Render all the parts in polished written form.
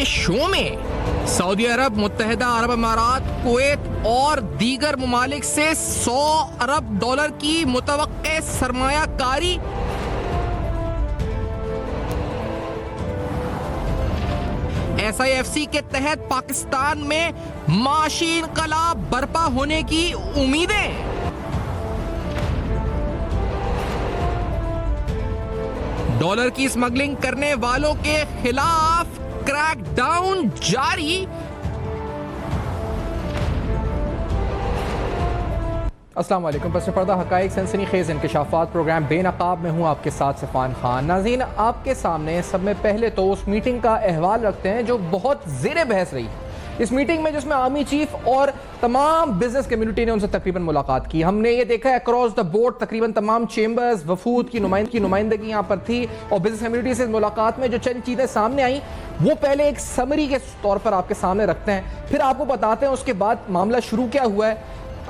के शो में सऊदी अरब, मुत्तहिदा अरब अमारात, कुवैत और दीगर ममालिक से $100 अरब की मुतवक्के सरमायाकारी। SIFC के तहत पाकिस्तान में माशी इनकलाब बर्पा होने की उम्मीदें। डॉलर की स्मगलिंग करने वालों के खिलाफ क्रैकडाउन जारी। अस्सलाम वालेकुम। पस पर्दा हक़ाइक़ सनसनीखेज़ इंकशाफ़ात प्रोग्राम बेनकाब में हूँ आपके साथ सिफ़ान खान। नाज़रीन, आपके सामने सब में पहले तो उस मीटिंग का अहवाल रखते हैं जो बहुत ज़ेर बहस रही। इस मीटिंग में जिसमें आर्मी चीफ और तमाम बिजनेस कम्युनिटी ने उनसे तकरीबन मुलाकात की। हमने ये देखा है अक्रॉस द बोर्ड तकरीबन तमाम चेंबर्स, वफूद की नुमाइंदगी यहाँ पर थी और बिजनेस कम्युनिटी से मुलाकात में जो चंद चीज़ें सामने आई वो पहले एक समरी के तौर पर आपके सामने रखते हैं, फिर आपको बताते हैं उसके बाद मामला शुरू क्या हुआ है,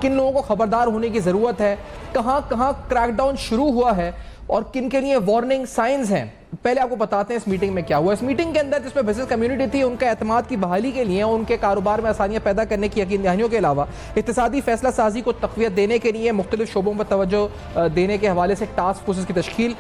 किन लोगों को खबरदार होने की ज़रूरत है, कहाँ कहाँ क्रैकडाउन शुरू हुआ है और किन के लिए वार्निंग साइंस हैं। पहले आपको बताते हैं इस मीटिंग में क्या हुआ। इस मीटिंग के अंदर जिसमें बिजनेस कम्युनिटी थी उनके एतमाद की बहाली के लिए, उनके कारोबार में आसानियां पैदा करने की यकीन दहानियों के अलावा इक़्तिसादी फैसला साजी को तक़वियत देने के लिए मुख्तलिफ शोबों पर तवज्जो देने के हवाले से टास्क फोर्सेस की तश्कील।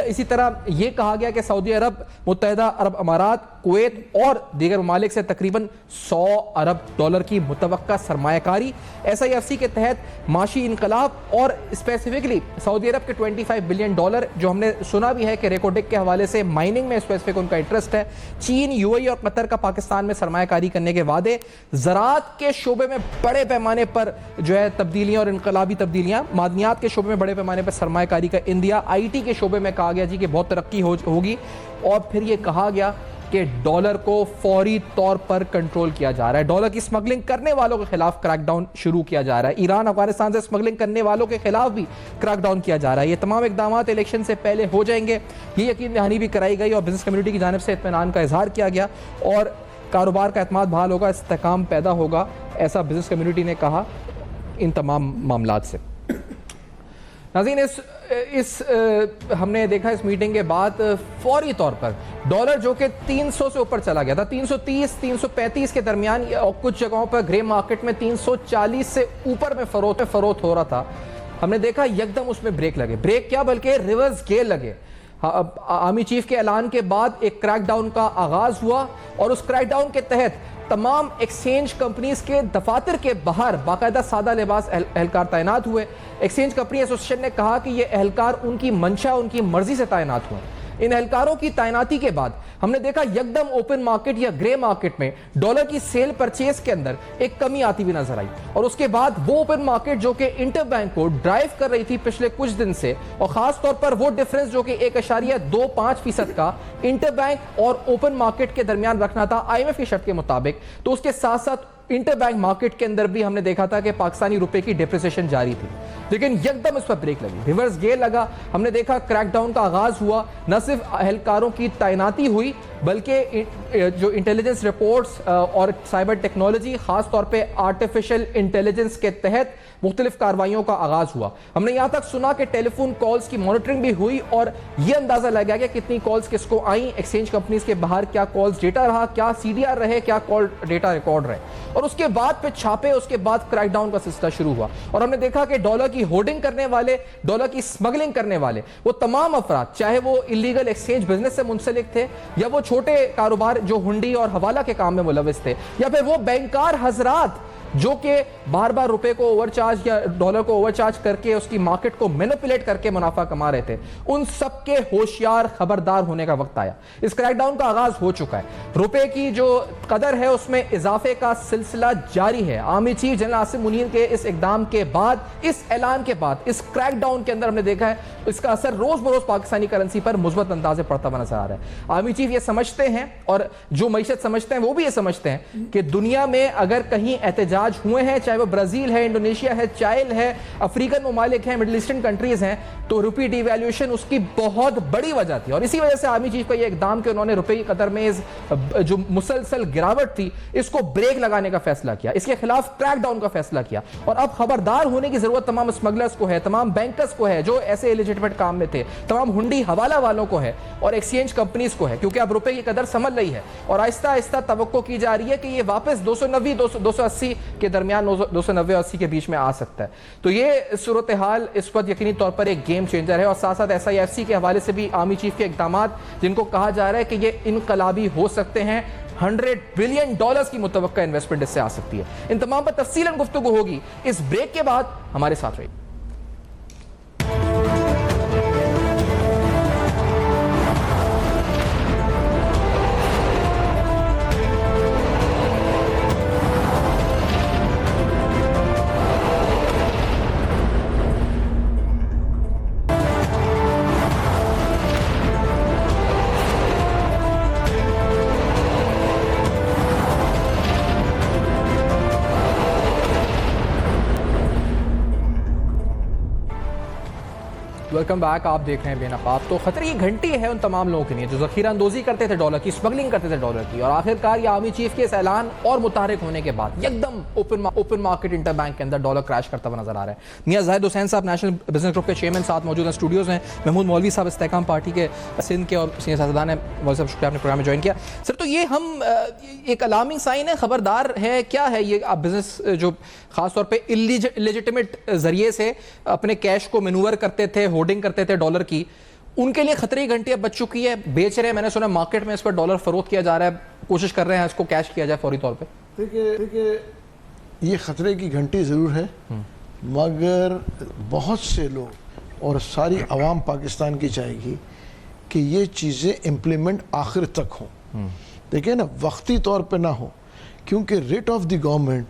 इसी तरह यह कहा गया कि सऊदी अरब, मुत्तहिदा अरब अमारात, कुवैत और दीगर ममालिक से तकरीबन $100 अरब की मुतवक्का सरमायाकारी। SIFC के तहत माशी इनकलाब और स्पेसिफिकली सऊदी अरब के $25 बिलियन जो हमने सुना भी है कि रेकोडेक के हवाले से माइनिंग में स्पेसिफिक उनका इंटरेस्ट है। चीन, UAE और कतर का पाकिस्तान में सरमायाकारी करने के वादे। ज़राअत के शोबे में बड़े पैमाने पर जो है तब्दीलियां और इनकलाबी तब्दीलियां। मादनियात के शोबे में बड़े पैमाने पर सरमायाकारी का इंदिया। IT के शोबे में कहा गया जी कि बहुत तरक्की होगी। और फिर यह कहा गया कि डॉलर को फौरी तौर पर कंट्रोल किया जा रहा है। डॉलर की स्मगलिंग करने वालों के खिलाफ क्रैकडाउन शुरू किया जा रहा है। ईरान, अफगानिस्तान से स्मगलिंग करने वालों के खिलाफ भी क्रैकडाउन किया जा रहा है। ये तमाम इकदाम इलेक्शन से पहले हो जाएंगे, ये यकीन दहानी भी कराई गई और बिजनेस कम्युनिटी की जानिब से इत्मीनान का इजहार किया गया और कारोबार का एतमाद बहाल होगा, इस्तेहकाम पैदा होगा, ऐसा बिजनेस कम्युनिटी ने कहा इन तमाम मामलात से। नाज़रीन, हमने देखा इस मीटिंग के बाद फौरी तौर पर डॉलर जो कि 300 से ऊपर चला गया था, 330, 335 के दरमियान और कुछ जगहों पर ग्रे मार्केट में 340 से ऊपर में फरोख्त हो रहा था। हमने देखा यकदम उसमें ब्रेक लगे, ब्रेक क्या बल्कि रिवर्स गेयर लगे। आर्मी चीफ के ऐलान के बाद एक क्रैकडाउन का आगाज हुआ और उस क्रैकडाउन के तहत तमाम एक्सचेंज कंपनीज के दफातर के बाहर बाकायदा सादा लिबास एहलकार तैनात हुए। एक्सचेंज कंपनी एसोसिएशन ने कहा कि ये एहलकार उनकी मंशा, उनकी मर्जी से तैनात हुए। इन एहलकारों की तैनाती के बाद हमने देखा यकदम ओपन मार्केट या ग्रे मार्केट में डॉलर की सेल परचेज के अंदर एक कमी आती हुई नजर आई और उसके बाद वो ओपन मार्केट जो कि इंटरबैंक को ड्राइव कर रही थी पिछले कुछ दिन से, और खास तौर पर वो डिफरेंस जो कि 1.25% का इंटरबैंक और ओपन मार्केट के दरमियान रखना था IMF की शर्त के मुताबिक, तो उसके साथ साथ इंटरबैंक मार्केट के अंदर भी हमने देखा था कि पाकिस्तानी रुपए की डिप्रिसिएशन जारी थी, लेकिन यकदम इस पर ब्रेक लगी, रिवर्स गेयर लगा। हमने देखा क्रैकडाउन का आगाज हुआ, न सिर्फ अहलकारों की तैनाती हुई बल्कि जो इंटेलिजेंस रिपोर्ट्स और साइबर टेक्नोलॉजी, खास तौर पे आर्टिफिशियल इंटेलिजेंस के तहत मुख्तलिफ कार्रवाइयों का आगाज हुआ। हमने यहां तक सुना कि टेलीफोन कॉल्स की मॉनिटरिंग भी हुई और यह अंदाजा लगाया गया कि कितनी कॉल्स किसको आई, एक्सचेंज कंपनीज के बाहर क्या कॉल्स डेटा रहा, क्या CDR रहे, क्या कॉल डेटा रिकॉर्ड रहे, और उसके बाद फिर छापे, उसके बाद क्रैकडाउन का सिलसिला शुरू हुआ। और हमने देखा कि डॉलर की होर्डिंग करने वाले, डॉलर की स्मगलिंग करने वाले वो तमाम अफराद, चाहे वो इलीगल एक्सचेंज बिजनेस से मुंसलिक थे या वो छोटे कारोबार जो हुंडी और हवाला के काम में मुलविस थे, या फिर वो बैंकार हजरात जो कि बार बार रुपए को ओवरचार्ज या डॉलर को ओवरचार्ज करके उसकी मार्केट को मैनिपुलेट करके मुनाफा कमा रहे थे, उन सबके होशियार खबरदार होने का वक्त आया। इस क्रैकडाउन का आगाज हो चुका है, रुपए की जो कदर है उसमें इजाफे का सिलसिला जारी है। Army chief general Asim Munir के इस इकदाम के बाद, इस ऐलान के बाद, इस क्रैकडाउन के अंदर हमने देखा है इसका असर रोज बरोज पाकिस्तानी करेंसी पर मुस्बत अंदाजे पड़ता हुआ नजर आ रहा है। आर्मी चीफ ये समझते हैं और जो मईशत समझते हैं वो भी ये समझते हैं कि दुनिया में अगर कहीं एहतजाज इंदराज हुए हैं, चाहे वो ब्राज़ील है, इंडोनेशिया है, चाइल है, अफ्रीकन ममालिक हैं, मिडिल ईस्टर्न कंट्रीज़ हैं, तो रुपये डिवैल्यूएशन उसकी बहुत बड़ी वजह थी। और इसी वजह से आर्मी चीफ का ये इकदाम कि उन्होंने रुपये की कदर में इस जो मुसलसल गिरावट थी इसको ब्रेक लगाने का फैसला किया, इसके खिलाफ क्रैकडाउन का फैसला किया। और अब खबरदार होने की जरूरत तमाम स्मगलर्स को है, तमाम बैंकर्स को है जो ऐसे इलिजिटिमेट काम में थे, तमाम हुंडी हवाला वालों को है और एक्सचेंज कंपनीज को है, क्योंकि अब रुपए की कदर संभल रही है और आहिस्ता आहिस्ता तवक्को की जा रही है कि ये वापस 290-280 के दरमियान 290-80 के बीच में आ सकता है। तो ये सूरत हाल इस वक्त यकीनी तौर पर एक गेम चेंजर है। और साथ साथ SIFC के हवाले से भी आर्मी चीफ के इक़दामात जिनको कहा जा रहा है कि ये इनकलाबी हो सकते हैं, $100 बिलियन की मुतवक्का इन्वेस्टमेंट इससे आ सकती है। इन तमाम पर तफसीलन गुफ्तगू होगी इस ब्रेक के बाद, हमारे साथ रहिए। Welcome back. आप देख रहे हैं बेनकाब। तो खतरे की घंटी है उन तमाम लोगों के लिए जो ज़ख़ीरा अंदोज़ी करते थे डॉलर की, स्मगलिंग करते थे डॉलर की, और आखिरकार ये आर्मी चीफ के इस ऐलान और मुतारिक होने के बाद एकदम ओपन मार्केट इंटर बैंक के अंदर डॉलर क्रैश करता हुआ नजर आ रहा है। मियां ज़ाहिद हुसैन साहब नेशनल बिजनेस ग्रुप के चेयरमैन साथ मौजूद हैं, स्टूडियोज़ हैं। महमूद मौलवी साहब इस्तेहकाम पार्टी के सिंध के और सीनियर सियासतदान हैं। मौलवी साहब शुक्रिया आपने प्रोग्राम में ज्वाइन किया। सर, तो ये हम एक अलार्मिंग साइन है, खबरदार है, क्या है ये? आप बिजनेस जो खासतौर पर इलिजिटिमेट जरिए से अपने कैश को मैनूवर करते थे, होर्डिंग करते थे डॉलर की, उनके लिए खतरे की घंटी अब बच चुकी है, बेच रहे हैं। मैंने सुना मार्केट में इस पर डॉलर फरोख्त किया जा रहा है, कोशिश कर रहे हैं इसको कैश किया जाए फौरी तौर पे। देखिए ये खतरे की घंटी ज़रूर है, मगर बहुत से लोग और सारी आवाम पाकिस्तान की चाहेगी कि ये चीज़ें इम्प्लीमेंट आखिर तक हों। देखिए ना, वक्ती तौर पे ना हो, क्योंकि रेट ऑफ द गवर्नमेंट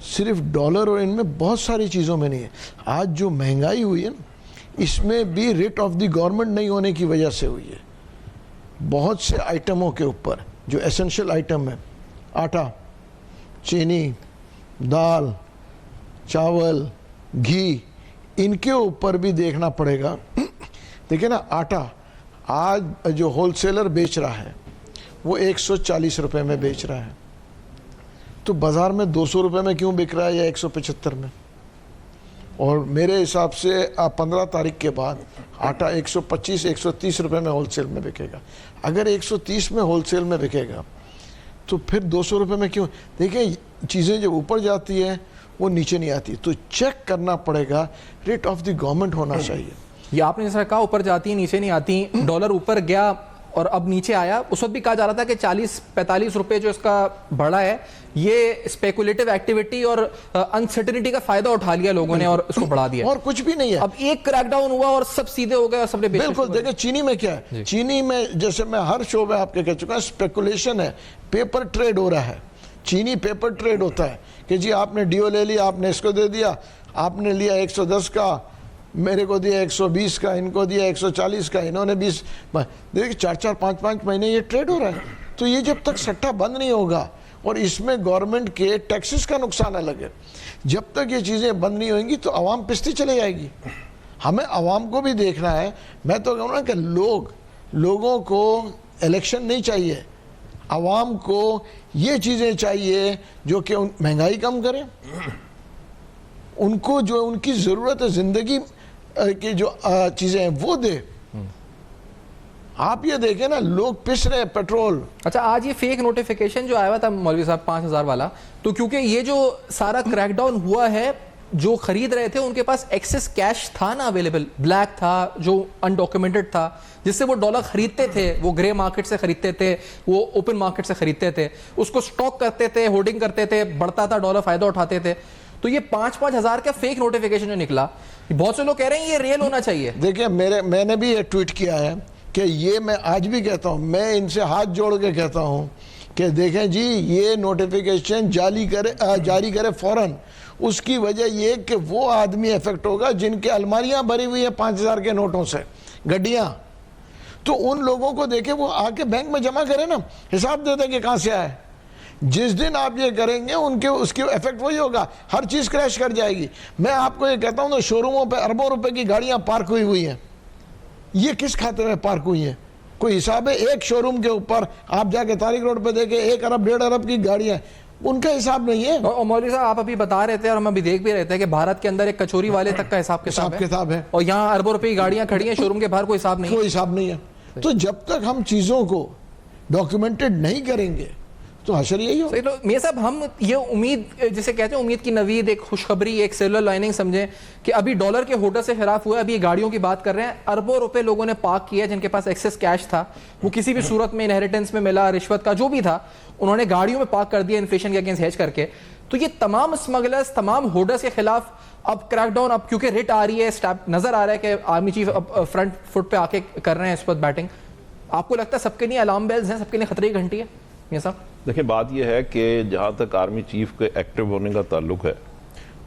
सिर्फ डॉलर और इनमें बहुत सारी चीज़ों में नहीं है। आज जो महंगाई हुई है ना, इसमें भी रेट ऑफ द गवर्नमेंट नहीं होने की वजह से हुई है। बहुत से आइटमों के ऊपर जो एसेंशियल आइटम है, आटा, चीनी, दाल, चावल, घी, इनके ऊपर भी देखना पड़ेगा। देखिए ना, आटा आज जो होलसेलर बेच रहा है वो 140 रुपये में बेच रहा है, तो बाज़ार में 200 रुपये में क्यों बिक रहा है या 175 में? और मेरे हिसाब से 15 तारीख के बाद आटा 125-130 रुपये में होलसेल में बिकेगा। अगर 130 में होलसेल में बिकेगा तो फिर 200 रुपये में क्यों? देखिए, चीज़ें जब ऊपर जाती है वो नीचे नहीं आती, तो चेक करना पड़ेगा, रेट ऑफ द गवर्नमेंट होना चाहिए। ये आपने जैसा कहा, ऊपर जाती है नीचे नहीं आती, डॉलर ऊपर गया और अब नीचे आया। उस वक्त भी कहा जा रहा था कि 40-45 रुपए जो इसका बढ़ा है, ये स्पेकुलेटिव एक्टिविटी और अनसर्टेनिटी का फायदा उठा लिया लोगों ने और इसको बढ़ा दिया, और कुछ भी नहीं है। अब एक क्रैकडाउन हुआ और सब सीधे हो गए और सबने बिल्कुल। देखिए चीनी में क्या है, चीनी में जैसे मैं हर शो में आपके कह चुका हूं, स्पेकुलेशन है, पेपर ट्रेड हो रहा है। चीनी पेपर ट्रेड होता है कि जी आपने डीओ ले लिया, आपने इसको दे दिया, आपने लिया 110 का, मेरे को दिया 120 का, इनको दिया 140 का, इन्होंने 20। देखिए 4-4, 5-5 महीने ये ट्रेड हो रहा है। तो ये जब तक सट्टा बंद नहीं होगा और इसमें गवर्नमेंट के टैक्सेस का नुकसान अलग है, जब तक ये चीज़ें बंद नहीं होंगी तो आवाम पिसती चली जाएगी। हमें आवाम को भी देखना है। मैं तो कहूँगा कि लोगों को इलेक्शन नहीं चाहिए, आवाम को ये चीज़ें चाहिए जो कि महंगाई कम करें, उनको जो उनकी ज़रूरत है ज़िंदगी की जो चीज़ें हैं वो दे। आप ये देखें ना, लोग पिस रहे हैं पेट्रोल। अच्छा, आज ये फेक नोटिफिकेशन जो आया हुआ था मौलवी साहब 5000 वाला, तो क्योंकि ये जो सारा क्रैकडाउन हुआ है, जो खरीद रहे थे उनके पास एक्सेस कैश था ना अवेलेबल, ब्लैक था, जो अनडॉक्यूमेंटेड था, जिससे वो डॉलर खरीदते थे, वो ग्रे मार्केट से खरीदते थे, वो ओपन मार्केट से खरीदते थे, उसको स्टॉक करते थे, होर्डिंग करते थे, बढ़ता था डॉलर, फायदा उठाते थे। तो ये 5-5 हजार का फेक नोटिफिकेशन जो निकला, बहुत से लोग कह रहे हैं ये रियल होना चाहिए। देखिए मैंने भी ये ट्वीट किया है कि ये मैं आज भी कहता हूँ, मैं इनसे हाथ जोड़ के कहता हूँ कि देखें जी, ये नोटिफिकेशन जारी करे फौरन। उसकी वजह ये कि वो आदमी इफेक्ट होगा जिनके अलमारियां भरी हुई हैं 5000 के नोटों से, गड्डियां। तो उन लोगों को देखे, वो आके बैंक में जमा करें ना, हिसाब दे दें कि कहाँ से आए। जिस दिन आप ये करेंगे उनके उसकी इफेक्ट वही होगा, हर चीज क्रैश कर जाएगी। मैं आपको ये कहता हूं ना, शोरूमों पे अरबों रुपए की गाड़ियां पार्क हुई हैं, ये किस खाते में पार्क हुई हैं? कोई हिसाब है? एक शोरूम के ऊपर आप जाके तारिक रोड पे देखें 1 अरब 1.5 अरब की गाड़ियां, उनका हिसाब नहीं है। और मौलवी साहब, आप अभी बता रहे थे और हम अभी देख भी रहे थे कि भारत के अंदर एक कचोरी वाले तक का हिसाब किताब है और यहाँ अरबों रुपए की गाड़ियां खड़ी हैं, शोरूम के बाहर कोई हिसाब नहीं, कोई हिसाब नहीं है। तो जब तक हम चीजों को डॉक्यूमेंटेड नहीं करेंगे तो हशर यही हो। तो मियां साहब, हम ये उम्मीद, जिसे कहते हैं उम्मीद की नवीद, एक खुशखबरी, एक सिल्वर लाइनिंग समझें कि अभी डॉलर के होल्डर से खिलाफ हुआ, अभी गाड़ियों की बात कर रहे हैं, अरबों रुपए लोगों ने पार्क किया जिनके पास एक्सेस कैश था, वो किसी भी सूरत में इनहेरिटेंस में मिला, रिश्वत का जो भी था, उन्होंने गाड़ियों में पार्क कर दिया इन्फ्लेशन के अगेंस्ट हेज करके। तो ये तमाम स्मगलर्स, तमाम होल्डर्स के खिलाफ अब क्रैकडाउन, अब क्योंकि रिट आ रही है, स्टेप नजर आ रहा है कि आर्मी चीफ अब फ्रंट फुट पे आके कर रहे हैं इस पर बैटिंग, आपको लगता है सबके लिए अलार्म बेल्स हैं, सबके लिए खतरे की घंटी है मियां साहब? देखिए, बात यह है कि जहाँ तक आर्मी चीफ के एक्टिव होने का ताल्लुक है,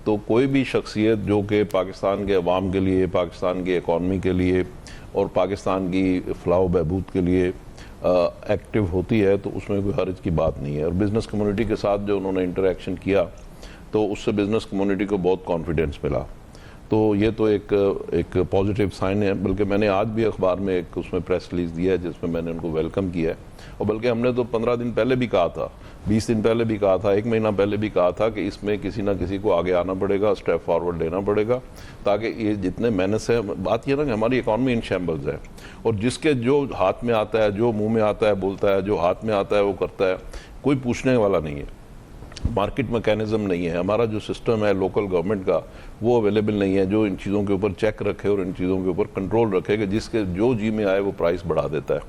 तो कोई भी शख्सियत जो कि पाकिस्तान के अवाम के लिए, पाकिस्तान की इकॉनमी के लिए और पाकिस्तान की फलाह बहबूद के लिए एक्टिव होती है, तो उसमें कोई हर्ज की बात नहीं है। और बिज़नेस कम्युनिटी के साथ जो उन्होंने इंटरेक्शन किया, तो उससे बिज़नेस कम्युनिटी को बहुत कॉन्फिडेंस मिला। तो ये तो एक पॉजिटिव साइन है। बल्कि मैंने आज भी अखबार में एक उसमें प्रेस रिलीज दिया है जिसमें मैंने उनको वेलकम किया है। और बल्कि हमने तो 15 दिन पहले भी कहा था, 20 दिन पहले भी कहा था, 1 महीना पहले भी कहा था कि इसमें किसी ना किसी को आगे आना पड़ेगा, स्टेप फॉरवर्ड लेना पड़ेगा, ताकि ये जितने मेहनत है, बात ये ना कि हमारी इकॉनमी इन शैम्बल्स है और जिसके जो हाथ में आता है, जो मुँह में आता है बोलता है, जो हाथ में आता है वो करता है, कोई पूछने वाला नहीं है। मार्केट मैकेनिज्म नहीं है, हमारा जो सिस्टम है लोकल गवर्नमेंट का वो अवेलेबल नहीं है जो इन चीज़ों के ऊपर चेक रखे और इन चीज़ों के ऊपर कंट्रोल रखे कि जिसके जो जी में आए वो प्राइस बढ़ा देता है।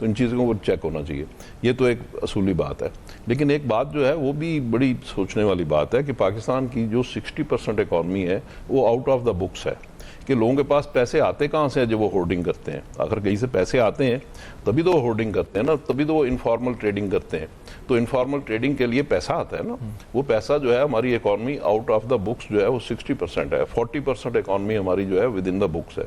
तो इन चीज़ों को चेक होना चाहिए, ये तो एक असूली बात है। लेकिन एक बात जो है वो भी बड़ी सोचने वाली बात है कि पाकिस्तान की जो 60% इकॉनमी है वो आउट ऑफ द बुक्स है, कि लोगों के पास पैसे आते कहाँ से हैं जब वो होर्डिंग करते हैं। अगर कहीं से पैसे आते हैं तभी तो वो होर्डिंग करते हैं ना, तभी तो वो इनफॉर्मल ट्रेडिंग करते हैं। तो इनफॉर्मल ट्रेडिंग के लिए पैसा आता है ना, वो पैसा जो है हमारी economy out of the books जो है वो 60% है। 40% इकॉनमी हमारी जो है विद इन द बुक्स है।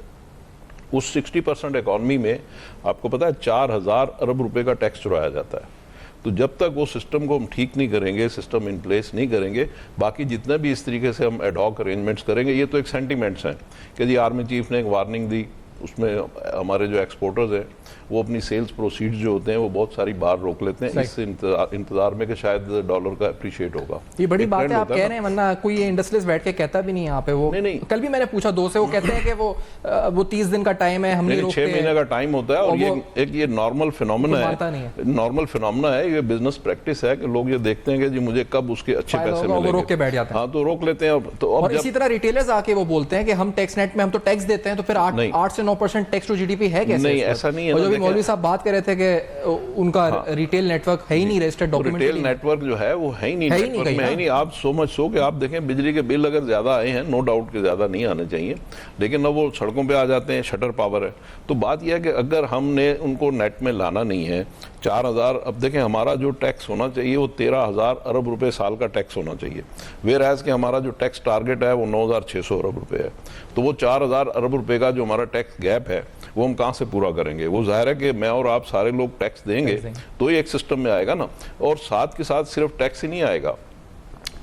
उस 60% इकॉनमी में आपको पता है 4000 अरब रुपए का टैक्स चुराया जाता है। तो जब तक वो सिस्टम को हम ठीक नहीं करेंगे, सिस्टम इन प्लेस नहीं करेंगे, बाकी जितने भी इस तरीके से हम एडहॉक अरेंजमेंट्स करेंगे, ये तो एक सेंटिमेंट्स हैं कि जी आर्मी चीफ ने एक वार्निंग दी, उसमें हमारे जो एक्सपोर्टर्स हैं वो अपनी सेल्स प्रोसीड्स जो होते हैं वो बहुत सारी बार रोक लेते हैं इस इंतजार में कि शायद डॉलर का अप्रिशिएट होगा। ये बड़ी बात है, आप कह रहे हैं, वरना कोई इंडस्ट्रियलिस्ट बैठ के कहता भी नहीं यहाँ पे। वो नहीं, कल भी मैंने पूछा दो से, वो कहते हैं कि वो 30 दिन का टाइम है, हम 6 महीने का टाइम होता है। और ये नॉर्मल फिनोमेना है, नॉर्मल फिनोमेना है, ये बिजनेस प्रैक्टिस है कि लोग ये देखते हैं कि जी मुझे कब उसके अच्छे पैसे मिलेंगे, रोक के बैठ जाते हैं। हाँ, तो रोक लेते हैं। तो और इसी तरह रिटेलर्स आके वो बोलते हैं कि हम टैक्स नेट में हम तो टैक्स देते हैं, तो फिर 8 से 9% टैक्स टू जीडीपी है कैसे? नहीं, ऐसा नहीं है। और जो भी मौलवी साहब बात कर रहे थे कि उनका रिटेल नेटवर्क है ही नहीं, रजिस्टर्ड डॉक्यूमेंट रिटेल नेटवर्क जो है वो है ही नहीं, नेटवर्क में है ही नहीं। आप सो कि आप देखें बिजली के बिल अगर ज्यादा आए हैं, नो डाउट के ज्यादा नहीं आने चाहिए, लेकिन अब वो सड़कों पे आ जाते हैं, शटर पावर है। तो बात यह है कि अगर हमने उनको नेट में लाना नहीं है, 4000, अब देखें हमारा जो टैक्स होना चाहिए वो 13,000 अरब रुपए साल का टैक्स होना चाहिए, वेयर एज कि हमारा जो टैक्स टारगेट है वो 9,600 अरब रुपए है। तो वो 4,000 अरब रुपए का जो हमारा टैक्स गैप है वो हम कहाँ से पूरा करेंगे? वो जाहिर है कि मैं और आप सारे लोग टैक्स देंगे तो ही एक सिस्टम में आएगा ना। और साथ के साथ सिर्फ टैक्स ही नहीं आएगा,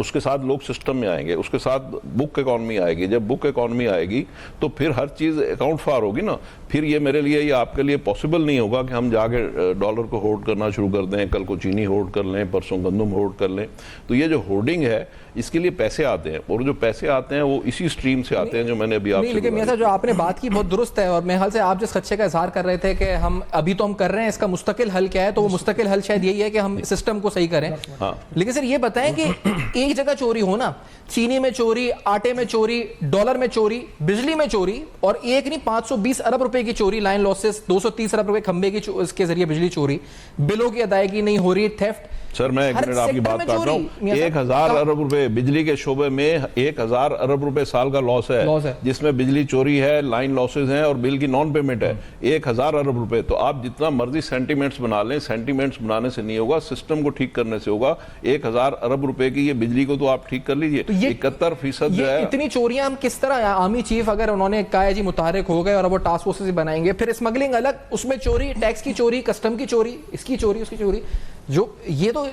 उसके साथ लोग सिस्टम में आएंगे, उसके साथ बुक इकॉनमी आएगी। जब बुक इकॉनमी आएगी तो फिर हर चीज़ अकाउंट फॉर होगी ना। फिर ये मेरे लिए या आपके लिए पॉसिबल नहीं होगा कि हम जाके डॉलर को होल्ड करना शुरू कर दें, कल को चीनी होल्ड कर लें, परसों गंदम होल्ड कर लें। तो ये जो होल्डिंग है इसके लिए पैसे आते हैं, और जो पैसे आते हैं वो इसी स्ट्रीम से आते हैं जो मैंने अभी आपसे। लेकिन मियां साहब, जो आपने बात की बहुत दुरुस्त है, और मेरे ख्याल से आप जिस खदशे का इजहार कर रहे थे कि हम अभी तो हम कर रहे हैं, इसका मुस्तकिल हल क्या है, तो वो मुस्तकिल हल शायद यही है कि हम सिस्टम को सही करें। लेकिन सर ये बताएं कि एक जगह चोरी हो ना, चीनी में चोरी, आटे में चोरी, डॉलर में चोरी, बिजली में चोरी, और एक नहीं 520 अरब रुपए की चोरी, लाइन लॉसेस, 230 अरब रुपए खंबे की इसके जरिए बिजली चोरी, बिलों की अदायगी नहीं हो रही, थेफ्ट। सर मैं एक मिनट आपकी बात काट रहा हूँ। 1000 अरब रुपए बिजली के शोबे में 1000 अरब रुपए साल का लॉस है, जिसमें बिजली चोरी है, लाइन लॉसेज हैं और बिल की नॉन पेमेंट है। 1000 अरब रुपए। तो आप जितना मर्जी सेंटीमेंट्स बना लें, सेंटीमेंट्स बनाने से नहीं होगा, सिस्टम को ठीक करने से होगा। 1000 अरब रुपए की ये बिजली को तो आप ठीक कर लीजिए। 71% जो है, इतनी चोरियां हम किस तरह, आर्मी चीफ अगर उन्होंने कहा जी मुतहरिक हो गए और अब वो टास्क फोर्सेस बनाएंगे, फिर स्मगलिंग अलग, उसमें चोरी, टैक्स की चोरी, कस्टम की चोरी, इसकी चोरी, उसकी चोरी, जो ये तो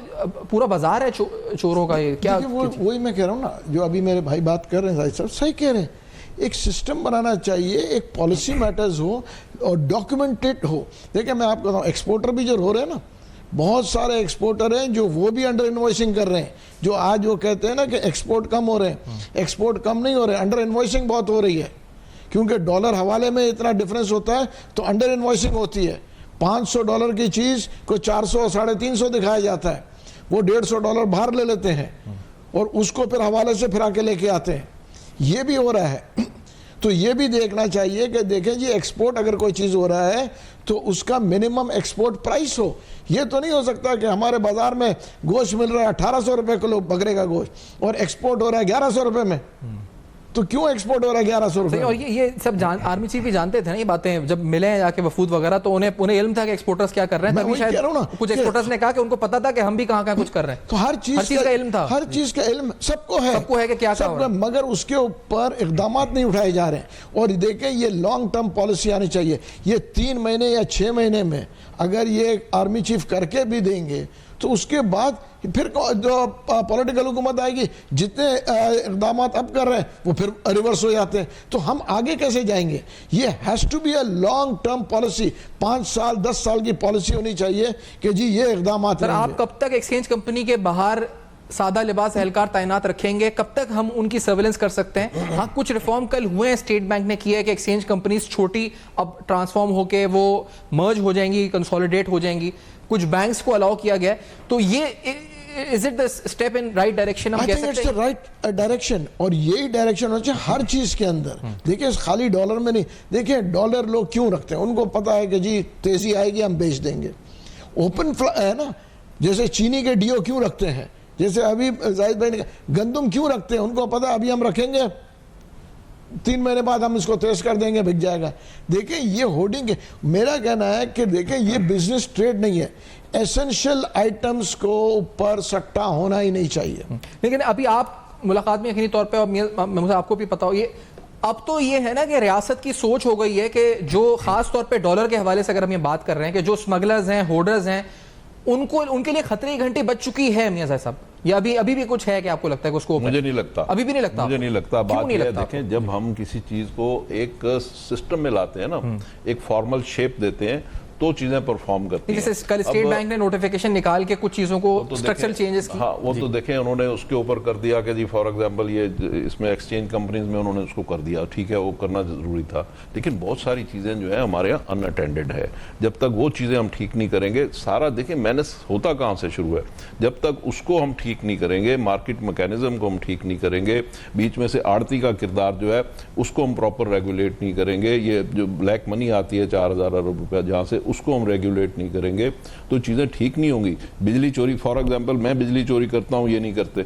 पूरा बाजार है चोरों का, ये क्या? देखिए, वही मैं कह रहा हूँ ना, जो अभी मेरे भाई बात कर रहे हैं जाहिद साहब सही कह रहे हैं। एक सिस्टम बनाना चाहिए, एक पॉलिसी मैटर्स हो और डॉक्यूमेंटेड हो। देखिए मैं आपको बताऊँ, एक्सपोर्टर भी जो हो रहे हैं ना, बहुत सारे एक्सपोर्टर हैं जो वो भी अंडर इन्वॉइसिंग कर रहे हैं। जो आज वो कहते हैं ना कि एक्सपोर्ट कम हो रहे हैं, एक्सपोर्ट कम नहीं हो रहे हैं, अंडर इन्वॉइसिंग बहुत हो रही है। क्योंकि डॉलर हवाले में इतना डिफरेंस होता है तो अंडर इन्वॉइसिंग होती है। $500 की चीज़ को 400 350 दिखाया जाता है, वो $150 बाहर ले लेते हैं और उसको फिर हवाले से फिर आके लेके आते हैं। ये भी हो रहा है। तो ये भी देखना चाहिए कि देखें जी, एक्सपोर्ट अगर कोई चीज़ हो रहा है तो उसका मिनिमम एक्सपोर्ट प्राइस हो। ये तो नहीं हो सकता कि हमारे बाजार में गोश्त मिल रहा है 1800 रुपये किलो बकरे का गोश्त और एक्सपोर्ट हो रहा है 1100 रुपये में। तो क्यों एक्सपोर्ट हो रहा है 1100 रुपये? और ये सब आर्मी चीफ भी जानते थे ना ये बातें, जब मिले हैं जाके वफूद वगैरह, तो उन्हें इल्म था कि एक्सपोर्टर्स क्या कर रहे हैं। तभी शायद कुछ एक्सपोर्टर्स ने कहा कि उनको पता था कि हम भी कहाँ कुछ कर रहे हैं। तो हर चीज का इल्म था, हर चीज का इल्म सबको है कि क्या सबको, मगर उसके ऊपर इकदाम नहीं उठाए जा रहे हैं। और देखें, ये लॉन्ग टर्म पॉलिसी आनी चाहिए। ये 3 महीने या 6 महीने में अगर ये आर्मी चीफ करके भी देंगे तो उसके बाद फिर जो पॉलिटिकल हुकूमत आएगी, जितने इक़दाम अब कर रहे हैं वो फिर रिवर्स हो जाते हैं। तो हम आगे कैसे जाएंगे? ये has to be a long term policy, 5 साल 10 साल की पॉलिसी होनी चाहिए कि जी ये इक़दाम। आप कब तक एक्सचेंज कंपनी के बाहर सादा लिबास एहलकार तैनात रखेंगे? कब तक हम उनकी सर्वेलेंस कर सकते हैं? हाँ, कुछ रिफॉर्म कल हुए हैं, स्टेट बैंक ने किया है कि एक्सचेंज कंपनीज छोटी अब ट्रांसफॉर्म होके वो मर्ज हो जाएंगी, कंसोलिडेट हो जाएंगी, कुछ बैंक्स को अलाउ किया गया। तो ये is it the step in right direction? हम कह सकते हैं इट्स द राइट डायरेक्शन, और यही डायरेक्शन होना चाहिए हर चीज के अंदर। देखिए, खाली डॉलर में नहीं। देखिए, डॉलर लोग क्यों रखते हैं? उनको पता है कि जी तेजी आएगी, हम बेच देंगे। ओपन है ना, जैसे चीनी के डीओ क्यों रखते हैं, जैसे अभी जाहिद भाई ने गंदम क्यों रखते हैं? उनको पता है अभी हम रखेंगे, 3 महीने बाद हम इसको तेज कर देंगे, बिक जाएगा। देखिए, ये होर्डिंग है। मेरा कहना है कि देखिए, ये बिजनेस ट्रेड नहीं है। एसेंशियल आइटम्स को ऊपर सट्टा होना ही नहीं चाहिए। लेकिन अभी आप मुलाकात में यकीनी तौर पे, और मुझे आपको भी पता हो, ये अब तो ये है ना कि रियासत की सोच हो गई है कि जो खास तौर पे डॉलर के हवाले से अगर हम ये बात कर रहे हैं कि जो स्मगलर्स हैं, होर्डर्स हैं, उनके लिए खतरे की घंटी बज चुकी है मियां साहब। या अभी भी कुछ है कि आपको लगता है कि उसको? मुझे नहीं लगता। अभी भी नहीं लगता? मुझे नहीं लगता। बात यह है, देखें, जब हम किसी चीज को एक सिस्टम में लाते हैं ना, एक फॉर्मल शेप देते हैं, तो चीजें परफॉर्म करती हैं। जैसे कल स्टेट बैंक ने नोटिफिकेशन निकाल के कुछ चीजों को स्ट्रक्चरल चेंजेस की। हाँ, वो तो देखें, उन्होंने उसके ऊपर कर दिया कि जी फॉर एग्जांपल ये इसमें एक्सचेंज कंपनीज में उन्होंने उसको कर दिया। ठीक है, वो करना जरूरी था, लेकिन बहुत सारी चीजें जो है हमारे यहाँ अनअटेंडेड है। जब तक वो चीजें हम ठीक नहीं करेंगे, सारा देखिए मैनेज होता कहाँ से शुरू है, जब तक उसको हम ठीक नहीं करेंगे, मार्केट मैकेनिज्म को हम ठीक नहीं करेंगे, बीच में से आड़ती का किरदार जो है उसको हम प्रॉपर रेगुलेट नहीं करेंगे, ये जो ब्लैक मनी आती है 4000 अरब रुपया जहाँ से, उसको हम रेगुलेट नहीं करेंगे, तो चीजें ठीक नहीं होंगी। बिजली चोरी फॉर एग्जांपल, मैं बिजली चोरी करता हूं, ये नहीं करते,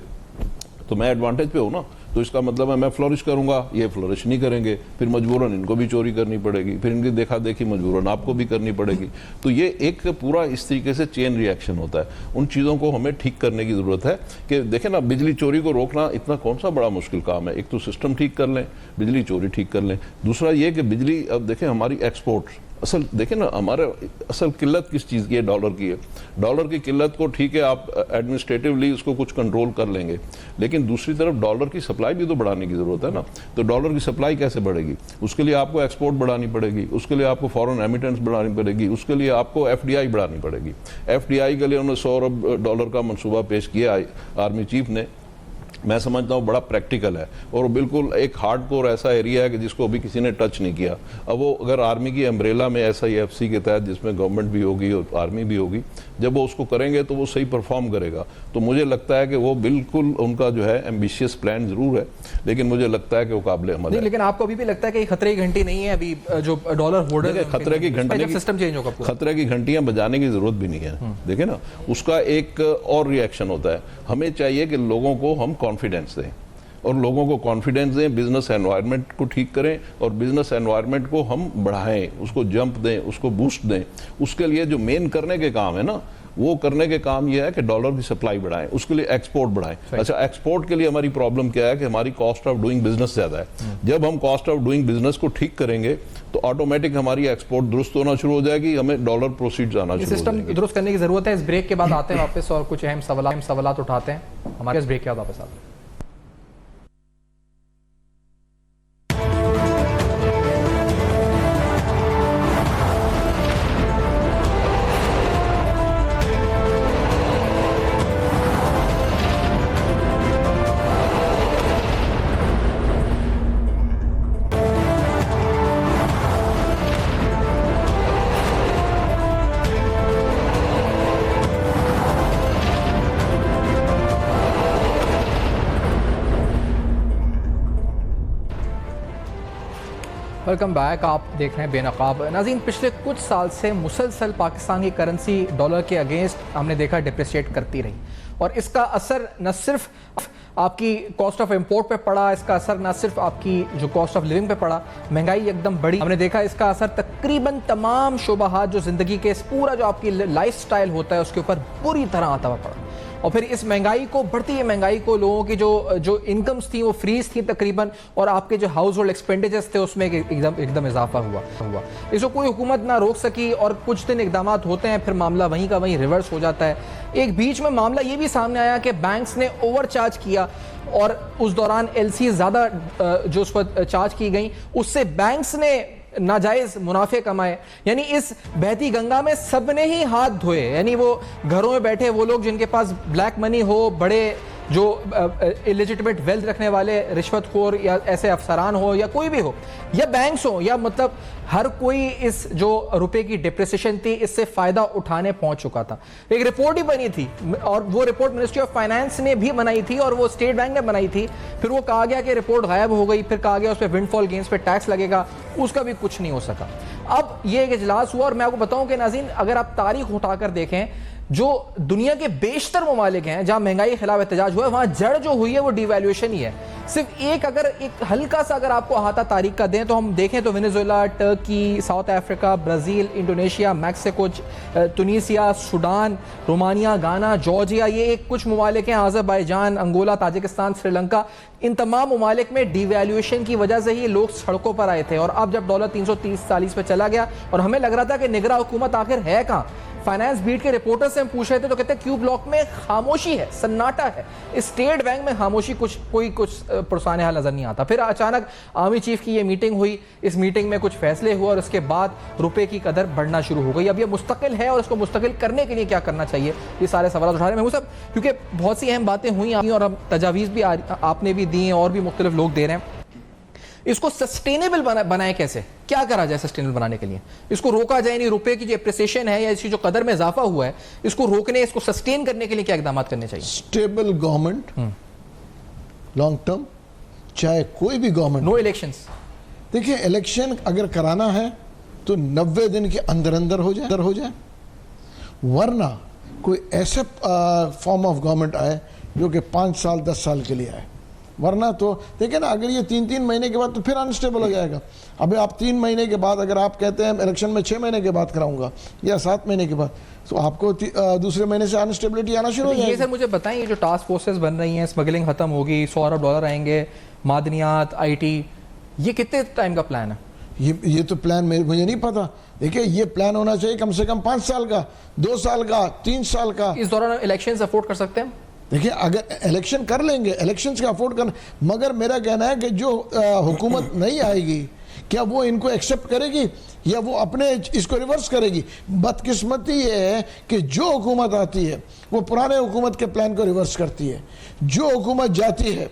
तो मैं एडवांटेज पे हूं ना, तो इसका मतलब है मैं फ्लोरिश करूंगा, ये फ्लोरिश नहीं करेंगे, फिर मजबूरन इनको भी चोरी करनी पड़ेगी, फिर इनकी देखा देखी मजबूरन आपको भी करनी पड़ेगी। तो ये एक पूरा इस तरीके से चेन रिएक्शन होता है। उन चीज़ों को हमें ठीक करने की ज़रूरत है कि देखें ना, बिजली चोरी को रोकना इतना कौन सा बड़ा मुश्किल काम है। एक तो सिस्टम ठीक कर लें, बिजली चोरी ठीक कर लें, दूसरा ये कि बिजली, अब देखें हमारी एक्सपोर्ट, असल देखें ना, हमारे असल किल्लत किस चीज़ की है? डॉलर की है। डॉलर की किल्लत को ठीक है, आप एडमिनिस्ट्रेटिवली उसको कुछ कंट्रोल कर लेंगे, लेकिन दूसरी तरफ डॉलर की सप्लाई भी तो बढ़ाने की ज़रूरत है ना। तो डॉलर की सप्लाई कैसे बढ़ेगी? उसके लिए आपको एक्सपोर्ट बढ़ानी पड़ेगी, उसके लिए आपको फॉरेन रेमिटेंस बढ़ानी पड़ेगी, उसके लिए आपको FDI बढ़ानी पड़ेगी। FDI के लिए उन्होंने $100 अरब का मनसूबा पेश किया आर्मी चीफ ने। मैं समझता हूँ बड़ा प्रैक्टिकल है, और बिल्कुल एक हार्डकोर ऐसा एरिया है कि जिसको अभी किसी ने टच नहीं किया। अब वो अगर आर्मी की अम्ब्रेला में SIFC के तहत, जिसमें गवर्नमेंट भी होगी और आर्मी भी होगी, जब वो उसको करेंगे तो वो सही परफॉर्म करेगा। तो मुझे लगता है कि वो बिल्कुल, उनका जो है एम्बिशियस प्लान जरूर है, लेकिन मुझे लगता है कि वो काबिल अमल है। लेकिन आपको अभी भी लगता है कि खतरे की घंटी नहीं है अभी जो डॉलर होल्डर? खतरे की घंटी, सिस्टम चेंज होगा, खतरे की घंटियां बजाने की जरूरत भी नहीं है। देखे ना, उसका एक और रिएक्शन होता है। हमें चाहिए कि लोगों को हम कॉन्फिडेंस दें, और लोगों को कॉन्फिडेंस दें, बिजनेस एनवायरनमेंट को ठीक करें, और बिजनेस एनवायरनमेंट को हम बढ़ाएं, उसको जंप दें, उसको बूस्ट दें। उसके लिए जो मेन करने के काम है ना, वो करने के काम ये है कि डॉलर की सप्लाई बढ़ाएं, उसके लिए एक्सपोर्ट बढ़ाएं। अच्छा, एक्सपोर्ट के लिए हमारी प्रॉब्लम क्या है कि हमारी कॉस्ट ऑफ डूइंग बिजनेस ज्यादा है। जब हम कॉस्ट ऑफ डूइंग बिजनेस को ठीक करेंगे तो ऑटोमेटिक हमारी एक्सपोर्ट दुरुस्त होना शुरू हो जाएगी, हमें डॉलर प्रोसीड्स आना शुरू हो सिस्टम जाएंगे। दुरुस्त करने की जरूरत है। इस ब्रेक के बाद आते हैं वापस और कुछ अहम सवालात उठाते हैं। हमारे इस ब्रेक के बाद वापस आते हैं। Welcome back. आप देख रहे हैं बेनकाब। नाज़रीन, पिछले कुछ साल से मुसलसल पाकिस्तान की करेंसी डॉलर के अगेंस्ट हमने देखा डिप्रिशिएट करती रही और इसका असर न सिर्फ आपकी कॉस्ट ऑफ इंपोर्ट पे पड़ा, इसका असर ना सिर्फ आपकी जो कॉस्ट ऑफ लिविंग पे पड़ा, महंगाई एकदम बढ़ी। हमने देखा इसका असर तकरीबन तमाम शोबाहात जो ज़िंदगी के पूरा जो आपकी लाइफ स्टाइल होता है उसके ऊपर बुरी तरह आता हुआ पड़ा। और फिर इस महंगाई को, बढ़ती हुई महंगाई को, लोगों की जो इनकम्स थी वो फ्रीज थी तकरीबन, और आपके जो हाउस होल्ड एक्सपेंडिचर्स थे उसमें एकदम इजाफा हुआ। इसको कोई हुकूमत ना रोक सकी और कुछ दिन इकदाम होते हैं, फिर मामला वहीं का वहीं रिवर्स हो जाता है। एक बीच में मामला ये भी सामने आया कि बैंक्स ने ओवरचार्ज किया और उस दौरान एलसी ज़्यादा जो उस पर चार्ज की गई, उससे बैंक्स ने नाजायज मुनाफे कमाए। यानी इस बहती गंगा में सबने ही हाथ धोए। यानी वो घरों में बैठे वो लोग जिनके पास ब्लैक मनी हो, बड़े जो इलिजिटिमेट वेल्थ रखने वाले रिश्वतखोर या ऐसे अफसरान हो या कोई भी हो, या बैंक्स हो, या मतलब हर कोई इस जो रुपए की डिप्रिसिएशन थी इससे फायदा उठाने पहुंच चुका था। एक रिपोर्ट ही बनी थी और वो रिपोर्ट मिनिस्ट्री ऑफ फाइनेंस ने भी बनाई थी और वो स्टेट बैंक ने बनाई थी। फिर वो कहा गया कि रिपोर्ट गायब हो गई, फिर कहा गया उस पर विंडफॉल गेन्स पे टैक्स लगेगा, उसका भी कुछ नहीं हो सका। अब ये एक इजलास हुआ और मैं आपको बताऊं कि नाज़रीन, अगर आप तारीख उठाकर देखें, जो दुनिया के बेशतर ममालिक हैं जहां महंगाई के खिलाफ एहतजाज हुआ है, वहां जड़ जो हुई है वो डिवैल्यूएशन ही है। सिर्फ एक हल्का सा अगर आपको अहाता तारीख का दें तो हम देखें तो Venezuela, Turkey, South Africa, Brazil, Indonesia, Mexico, Tunisia, Sudan, Romania, Ghana, Georgia, ये एक कुछ ममालिक हैं, अज़रबैजान, अंगोला, ताजिकिस्तान, श्रीलंका। इन तमाम ममालिक में डिवैल्यूएशन की वजह से ही लोग सड़कों पर आए थे। और अब जब डॉलर 330-40 पे चला गया और हमें लग रहा था कि निगरान हुकूमत आखिर है कहाँ, फाइनेंस बीट के रिपोर्टर से हम पूछ रहे थे तो कहते हैं क्यू ब्लॉक में खामोशी है, सन्नाटा है। स्टेट बैंक में खामोशी, कोई पुरसाने हाल नजर नहीं आता। फिर अचानक आर्मी चीफ की ये मीटिंग हुई, इस मीटिंग में कुछ फैसले हुए और उसके बाद रुपए की कदर बढ़ना शुरू हो गई। अब ये मुस्तकिल है और इसको मुस्तकिल करने के लिए क्या करना चाहिए, ये सारे सवाल उठा रहे हैं मैं सब, क्योंकि बहुत सी अहम बातें हुई और हम तजावीज़ भी आपने भी दी हैं और भी मुख्तलिफ लोग दे रहे हैं। इसको सस्टेनेबल बनाए कैसे, क्या करा जाए सस्टेनेबल बनाने के लिए, इसको रोका जाए, नहीं रुपए की जो एप्रिसिएशन है या इसकी जो कदर में इजाफा हुआ है इसको रोकने, इसको सस्टेन करने के लिए क्या इकदाम करने चाहिए? स्टेबल गवर्नमेंट, लॉन्ग टर्म, चाहे कोई भी गवर्नमेंट। No elections. देखिए, इलेक्शन अगर कराना है तो 90 दिन के अंदर अंदर हो जाए, वरना कोई ऐसे फॉर्म ऑफ गवर्नमेंट आए जो कि 5 साल 10 साल के लिए आए। वरना तो देखिए ना, अगर ये 3-3 महीने के बाद तो फिर अनस्टेबल हो जाएगा। अभी आप 3 महीने के बाद अगर आप कहते हैं इलेक्शन में 6 महीने के बाद कराऊंगा या 7 महीने के बाद, तो आपको दूसरे महीने से अनस्टेबिलिटी आना शुरू हो जाएगी। ये सर मुझे बताएं, ये जो टास्क फोर्सेस बन रही हैं, स्मगलिंग खत्म होगी, $100 अरब आएंगे, मादनियात, IT, ये कितने टाइम का प्लान है? ये तो प्लान मुझे नहीं पता। देखिए, ये प्लान होना चाहिए कम से कम 5 साल का, 2 साल का, 3 साल का। इस दौरान इलेक्शन अफोर्ड कर सकते हैं? देखिए, अगर इलेक्शन कर लेंगे, इलेक्शंस का अफोर्ड करना, मगर मेरा कहना है कि जो हुकूमत नहीं आएगी, क्या वो इनको एक्सेप्ट करेगी या वो अपने इसको रिवर्स करेगी? बदकिस्मती ये है कि जो हुकूमत आती है वो पुराने हुकूमत के प्लान को रिवर्स करती है। जो हुकूमत जाती है,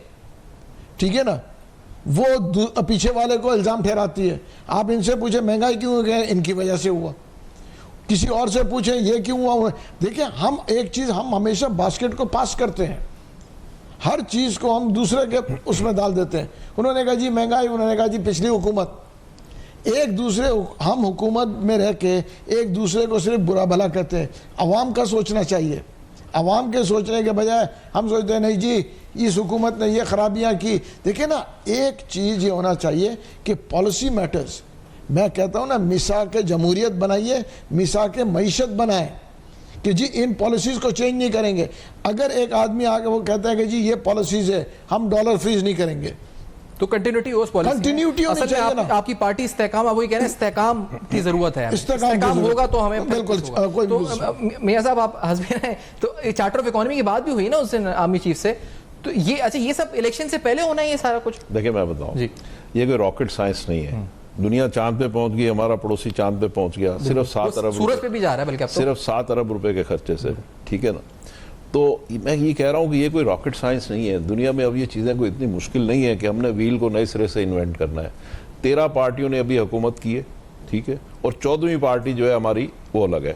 ठीक है ना, वो पीछे वाले को इल्ज़ाम ठहराती है। आप इनसे पूछे महंगाई क्यों हो गया, इनकी वजह से हुआ। किसी और से पूछे ये क्यों हुआ। देखिए, हम एक चीज़, हम हमेशा बास्केट को पास करते हैं, हर चीज़ को हम दूसरे के उसमें डाल देते हैं। उन्होंने कहा जी महंगाई, उन्होंने कहा जी पिछली हुकूमत। एक दूसरे, हम हुकूमत में रह के एक दूसरे को सिर्फ बुरा भला कहते हैं। अवाम का सोचना चाहिए। अवाम के सोचने के बजाय हम सोचते हैं नहीं जी इस हुकूमत ने ये खराबियाँ की। देखिए ना, एक चीज़ ये होना चाहिए कि पॉलिसी मैटर्स। मैं कहता हूँ ना, मिसा के जमहूरियत बनाइए, मिसा के मईशत बनाएं कि जी इन पॉलिसीज़ को चेंज नहीं करेंगे। अगर एक आदमी आके वो कहता है कि जी ये पॉलिसीज़ है, हम डॉलर फ्रीज नहीं करेंगे, तो कंटिन्यूटी उस पॉलिसी कंटिन्यूटी होनी चाहिए ना। आपकी पार्टी इस्तेकाम, आप वही कह रहे हैं इस्तेकाम की जरूरत है, इस्तेकाम होगा तो हमें बिल्कुल। तो मियां साहब आप हंस रहे हैं, तो चार्टर ऑफ इकोनॉमी की बात भी हुई ना उस दिन आर्मी चीफ से, तो ये अच्छा ये सब इलेक्शन से पहले होना है ये सारा कुछ? देखिए मैं बताऊं, ये कोई रॉकेट साइंस नहीं है। दुनिया चांद पे पहुंच गई, हमारा पड़ोसी चांद पे पहुंच गया सिर्फ 7 अरब, सूरज पे भी जा रहा है बल्कि अब तो। सिर्फ 7 अरब रुपए के खर्चे से, ठीक है ना। तो मैं ये कह रहा हूँ कि ये कोई रॉकेट साइंस नहीं है। दुनिया में अब ये चीज़ें कोई इतनी मुश्किल नहीं है कि हमने व्हील को नए सिरे से इन्वेंट करना है। 13 पार्टियों ने अभी हुकूमत की है, ठीक है, और 14वीं पार्टी जो है हमारी वो अलग है।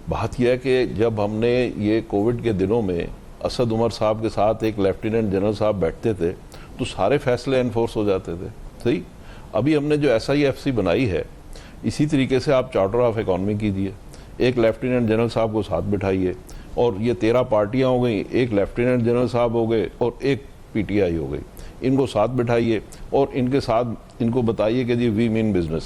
बात यह है कि जब हमने ये कोविड के दिनों में असद उमर साहब के साथ एक लेफ्टिनेंट जनरल साहब बैठते थे तो सारे फैसले एनफोर्स हो जाते थे, सही। अभी हमने जो SIFC बनाई है, इसी तरीके से आप चार्टर ऑफ इकोनॉमी कीजिए, एक लेफ्टिनेंट जनरल साहब को साथ बिठाइए, और ये 13 पार्टियां हो गई, एक लेफ्टिनेंट जनरल साहब हो गए और एक PTI हो गई, इनको साथ बिठाइए और इनके साथ इनको बताइए कि जी वी मीन बिजनेस,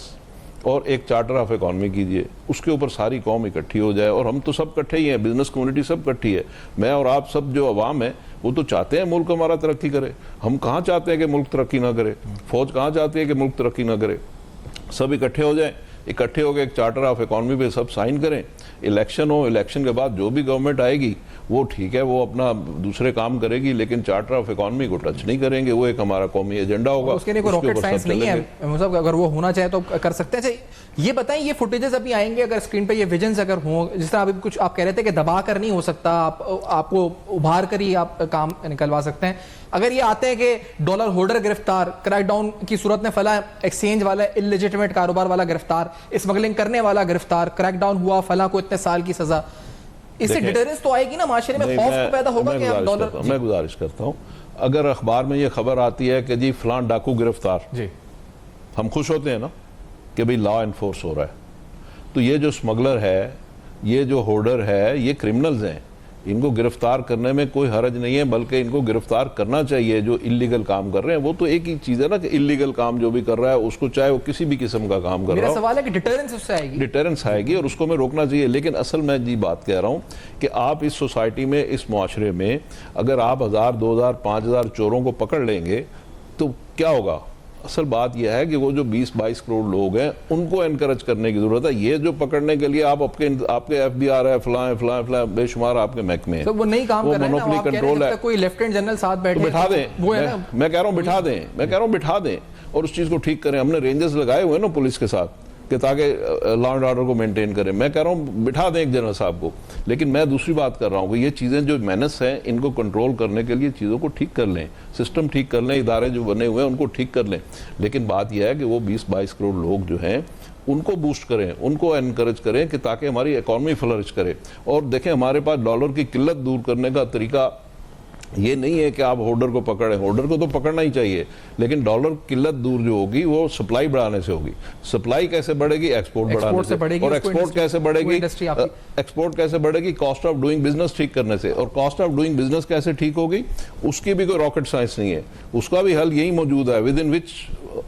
और एक चार्टर ऑफ इकोनॉमी कीजिए, उसके ऊपर सारी कौम इकट्ठी हो जाए। और हम तो सब इकट्ठे ही हैं, बिजनेस कम्युनिटी सब इकट्ठी है। मैं और आप सब जो अवाम है वो तो चाहते हैं मुल्क हमारा तरक्की करे। हम कहाँ चाहते हैं कि मुल्क तरक्की ना करे? फौज कहाँ चाहती है कि मुल्क तरक्की ना करे? सब इकट्ठे हो जाएं, इकट्ठे होकर एक चार्टर ऑफ इकोनॉमी पे सब साइन करें, इलेक्शन हो, इलेक्शन के बाद जो भी गवर्नमेंट आएगी वो ठीक है, वो अपना दूसरे काम करेगी, लेकिन चार्टर ऑफ इकोनॉमी को टच नहीं करेंगे। वो एक हमारा कौमी एजेंडा होगा, उसके लिए कोई रॉकेट साइंस नहीं है मतलब, अगर वो होना चाहे तो कर सकते हैं। ये बताएं, ये फुटेजेस अभी आएंगे अगर स्क्रीन पे, ये विजन्स अगर हो, जिस तरह अभी कुछ आप कह रहे थे कि दबा कर नहीं हो सकता, आपको उभार कर ही आप काम निकलवा सकते हैं। अगर ये आते हैं कि डॉलर होल्डर गिरफ्तार, क्रैकडाउन की सूरत में फला एक्सचेंज वाला, इलिजिटिमेट कारोबार वाला गिरफ्तार, स्मगलिंग करने वाला गिरफ्तार, क्रैकडाउन हुआ, फला को इतने साल की सजा, इससे डिटरेंस तो आएगी ना माशरे में, खौफ तो पैदा होगा कि हम डॉलर। मैं गुजारिश करता हूं, अगर अखबार में ये खबर आती है कि जी फलां डाकू गिरफ्तार, जी हम खुश होते हैं ना कि भाई लॉ एनफोर्स हो रहा है। तो ये जो स्मगलर है, ये जो होर्डर है, ये क्रिमिनल्स हैं, इनको गिरफ्तार करने में कोई हरज नहीं है, बल्कि इनको गिरफ्तार करना चाहिए जो इलीगल काम कर रहे हैं। वो तो एक ही चीज है ना कि इलीगल काम जो भी कर रहा है उसको, चाहे वो किसी भी किस्म का काम कर रहा हो, मेरा सवाल है कि डिटरेंस उससे आएगी, डिटरेंस आएगी और उसको मैं रोकना चाहिए। लेकिन असल मैं जी बात कह रहा हूं कि आप इस सोसाइटी में, इस मुआशरे में अगर आप 1000, 2000, 5000 चोरों को पकड़ लेंगे तो क्या होगा? असल बात यह है कि वो जो 20-22 करोड़ लोग हैं उनको एनकरेज करने की जरूरत है। ये जो पकड़ने के लिए आप आपके FBR है, फलां बेशुमार आपके महकमे हैं, तो वो नहीं काम कर रहे हैं, मोनोपोली कंट्रोल है। कोई लेफ्टिनेंट जनरल साथ बैठे तो बिठा दें, मैं कह रहा हूं बिठा दें, मैं कह रहा हूं बिठा दें और उस चीज को ठीक करें। हमने रेंजर्स लगाए हुए हैं ना पुलिस के साथ कि ताकि लॉ एंड ऑर्डर को मेंटेन करें। मैं कह रहा हूं बिठा दें एक जनरल साहब को। लेकिन मैं दूसरी बात कर रहा हूं कि ये चीजें जो मेनस हैं इनको कंट्रोल करने के लिए चीजों को ठीक कर लें, सिस्टम ठीक कर लें, इदारे जो बने हुए हैं उनको ठीक कर लें। लेकिन बात यह है कि वो 20-22 करोड़ लोग जो हैं उनको बूस्ट करें, उनको एनकरेज करें कि ताकि हमारी इकॉनमी फ्लरिश करे। और देखें, हमारे पास डॉलर की किल्लत दूर करने का तरीका ये नहीं है कि आप होल्डर को पकड़े, होल्डर को तो पकड़ना ही चाहिए, लेकिन डॉलर किल्लत दूर जो होगी वो सप्लाई बढ़ाने से होगी। सप्लाई कैसे बढ़ेगी? एक्सपोर्ट बढ़ाने से। और एक्सपोर्ट कैसे बढ़ेगी? एक्सपोर्ट कैसे बढ़ेगी? कॉस्ट ऑफ डूइंग बिजनेस ठीक करने से। और कॉस्ट ऑफ डूइंग बिजनेस कैसे ठीक होगी? उसकी भी कोई रॉकेट साइंस नहीं है, उसका भी हल यही मौजूद है, विद इन विच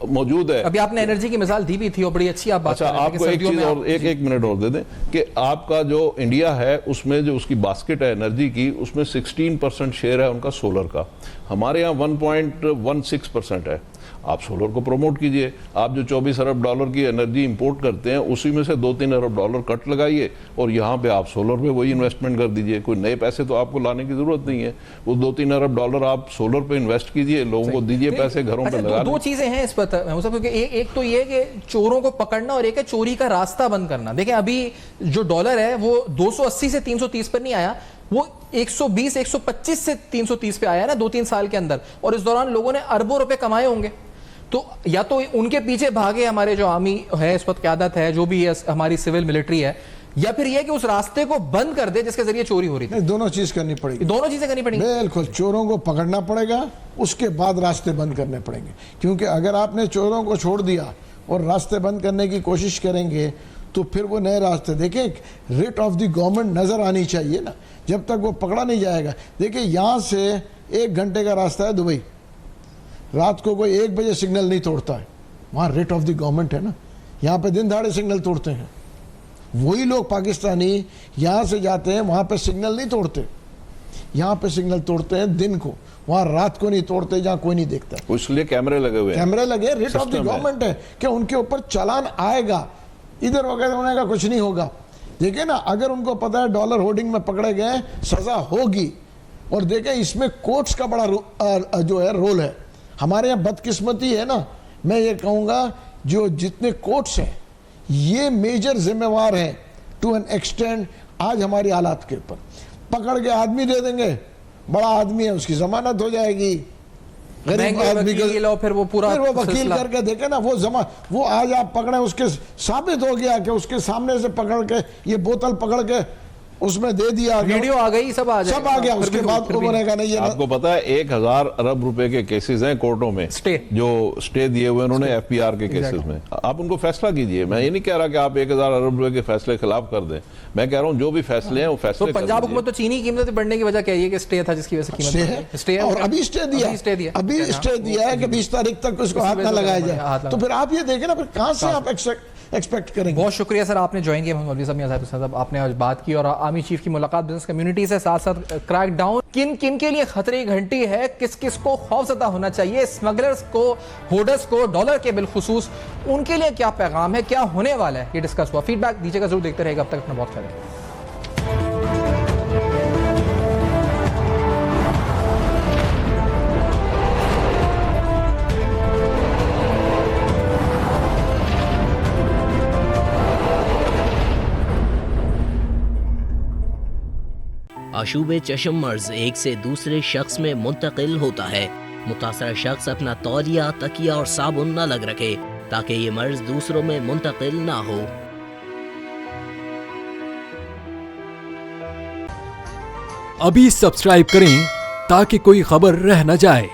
मौजूद है। अभी आपने एनर्जी की मिसाल दी भी थी और बड़ी अच्छी आप बात। अच्छा, आपको एक चीज और, एक मिनट और दे दें कि आपका जो इंडिया है उसमें जो उसकी बास्केट है एनर्जी की, उसमें 16% शेयर है उनका सोलर का। हमारे यहाँ 1.16% है। आप सोलर को प्रमोट कीजिए। आप जो 24 अरब डॉलर की एनर्जी इंपोर्ट करते हैं उसी में से 2-3 अरब डॉलर कट लगाइए और यहाँ पे आप सोलर पे वही इन्वेस्टमेंट कर दीजिए। कोई नए पैसे तो आपको लाने की जरूरत नहीं है। वो 2-3 अरब डॉलर आप सोलर पे इन्वेस्ट कीजिए, लोगों को दीजिए पैसे, घरों पे लगा। दो चीजें हैं इस पर, क्योंकि एक तो ये कि चोरों को पकड़ना और एक है चोरी का रास्ता बंद करना। देखिए, अभी जो डॉलर है वो 280 से 330 पर नहीं आया, वो 120, 125 से 330 पे आया ना 2-3 साल के अंदर। और इस दौरान लोगों ने अरबों रुपए कमाए होंगे। तो या तो उनके पीछे भागे हमारे जो आर्मी है, इस वक्त क़यादत है, जो भी है हमारी सिविल मिलिट्री है, या फिर यह कि उस रास्ते को बंद कर दे जिसके जरिए चोरी हो रही थी। दोनों चीज करनी पड़ेगी, दोनों चीजें करनी पड़ेंगी। बिल्कुल, चोरों को पकड़ना पड़ेगा, उसके बाद रास्ते बंद करने पड़ेंगे। क्योंकि अगर आपने चोरों को छोड़ दिया और रास्ते बंद करने की कोशिश करेंगे तो फिर वो नए रास्ते, देखिए रेट ऑफ द गवर्नमेंट नजर आनी चाहिए ना, जब तक वो पकड़ा नहीं जाएगा। देखिए, यहाँ से 1 घंटे का रास्ता है दुबई, रात को कोई 1 बजे सिग्नल नहीं तोड़ता है, वहाँ रेट ऑफ द गवर्नमेंट है ना। यहाँ पे दिन दहाड़े सिग्नल तोड़ते हैं, वही लोग पाकिस्तानी यहाँ से जाते हैं, वहाँ पे सिग्नल नहीं तोड़ते। यहाँ पे सिग्नल तोड़ते हैं दिन को, वहाँ रात को नहीं तोड़ते जहाँ कोई नहीं देखता। इसलिए कैमरे लगे हुए हैं, कैमरे लगे, रेट ऑफ द System है। गवर्नमेंट है कि उनके ऊपर चालान आएगा, इधर वगैरह होने का कुछ नहीं होगा। देखिए ना, अगर उनको पता है डॉलर होर्डिंग में पकड़े गए सजा होगी। और देखें इसमें कोर्ट्स का बड़ा जो है रोल है। हमारे यहाँ बदकिस्मती है ना, मैं ये कहूँगा जो जितने कोर्ट्स हैं ये मेजर जिम्मेवार हैं टू एन एक्सटेंड आज हमारी हालात के ऊपर। पकड़ के आदमी दे देंगे, बड़ा आदमी है उसकी जमानत हो जाएगी, गरीब आदमी लो फिर वो पूरा फिर वो वकील करके देखे ना, वो आज आप पकड़े, उसके साबित हो गया कि उसके सामने से पकड़ के ये बोतल पकड़ के उसमें दे दिया, वीडियो आ गई, सब आ गया, उसके बाद वो बनेगा नहीं। आपको पता है 1000 अरब रुपए के केसेस हैं कोर्टों में जो स्टे दिए हुए उन्होंने एफपीआर के केसेस में। आप उनको फैसला कीजिए। मैं ये नहीं कह रहा कि आप 1000 अरब रुपए के फैसले खिलाफ कर दें, मैं कह रहा हूँ जो भी फैसले हैं वो फैसले। तो पंजाब हुकूमत तो चीनी की कीमत बढ़ने की वजह क्या है कि स्टे था, जिसकी वजह से कीमत स्टे है और अभी स्टे दिया है कि 20 तारीख तक उसको हाथ ना लगाया जाए। तो फिर आप ये देखें ना, फिर कहां से आप एक्सपेक्ट करेंगे। बहुत शुक्रिया सर, आपने ज्वाइन किया। मौलवी साहब आपने आज बात की और आर्मी चीफ की मुलाकात बिजनेस कम्युनिटी से, साथ साथ क्रैक डाउन किन किन के लिए खतरे की घंटी है, किस किस को खौफजदा होना चाहिए, स्मगलर्स को, होर्डर्स को, डॉलर के बिलखुसूस उनके लिए क्या पैगाम है, क्या होने वाला है, ये डिस्कस हुआ। फीडबैक दीजिएगा जरूर, देखते रहेगा। अब तक अपना बहुत ख्याल रखिए। आशूबे चश्म मर्ज एक से दूसरे शख्स में मुंतकिल होता है। मुतासरा शख्स अपना तौलिया, तकिया और साबुन न लग रखे ताकि ये मर्ज दूसरों में मुंतकिल ना हो। अभी सब्सक्राइब करें ताकि कोई खबर रह न जाए।